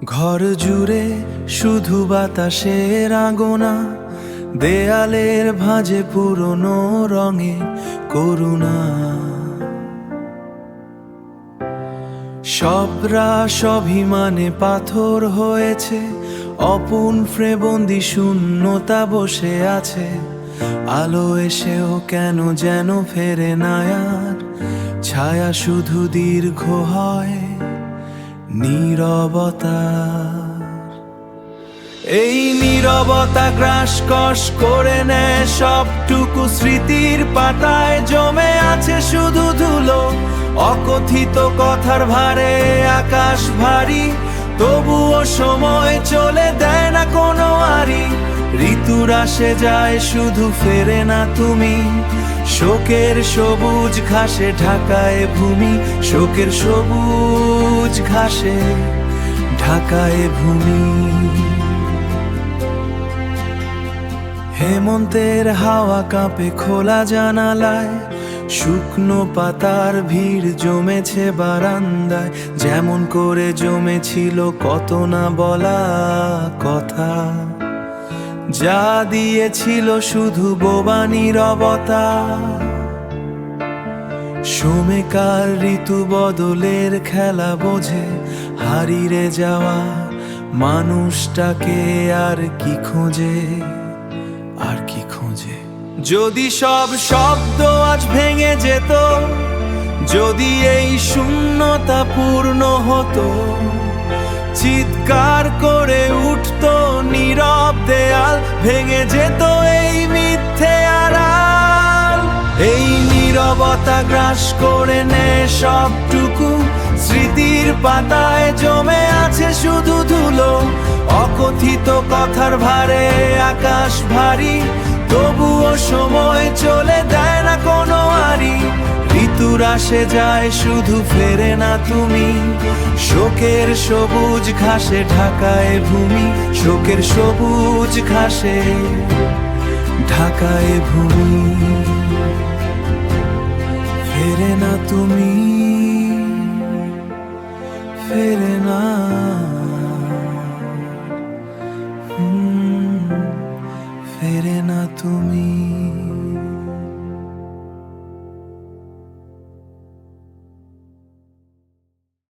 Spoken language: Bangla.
ঘর জুড়ে শুধু বাতাসের আগুনা, দেয়ালের ভাঁজে পুরনো রঙের করুণা। সবরাশ অভিমানে পাথর হয়েছে, অপুন ফ্রেবন্দি শূন্যতা বসে আছে। আলো এসেও কেন যেন ফেরে না আর, ছায়া শুধু দীর্ঘ হয় নীরবতার। এই নীরবতা গ্রাস কষ করে নেয় সবটুকু স্মৃতির পাতায়, জমে আছে শুধু ধুলো অকথিত কথার ভারে। আকাশ ভারী তবুও সময় চলে দেয় না কোনো আরি। ঋতুর আসে যায় শুধু ফেরে না তুমি, শোকের সবুজ ঘাসে ঢাকায় ভূমি। শোকের সবুজ ঘাসে ঢাকায় ভূমি। হেমন্তের হাওয়া কাঁপে খোলা জানালায়, শুকনো পাতার ভিড় জমেছে বারান্দায়। যেমন করে জমেছিল কত না বলা কথা, যা দিয়েছিল শুধু বোবা নীরবতা। সময়কার ঋতু বদলের খেলা বোঝে, হারিয়ে যাওয়া মানুষটাকে আর কি খোঁজে, আর কি খোঁজে। যদি সব শব্দ আজ ভেঙে যেত, যদি এই শূন্যতা পূর্ণ হতো, চিৎকার করে উঠতো নীরব দেয়াল, ভেঙে যেত এই মিথ্যে আড়াল। এই নীরবতা গ্রাস করে নেয় সবটুকু স্মৃতির পাতায়, জমে আছে শুধু ধুলো অকথিত কথার ভারে। আকাশ ভারী তবুও সময় চলে দেয় না কোনো আরি। ঋতুর আসে যায় শুধু ফেরে না তুমি, শোকের সবুজ ঘাসে ঢাকায় ভূমি। শোকের সবুজ ঘাসে ঢাকায় ভূমি। ফেরে না তুমি, ফেরে না, ফেরে না তুমি।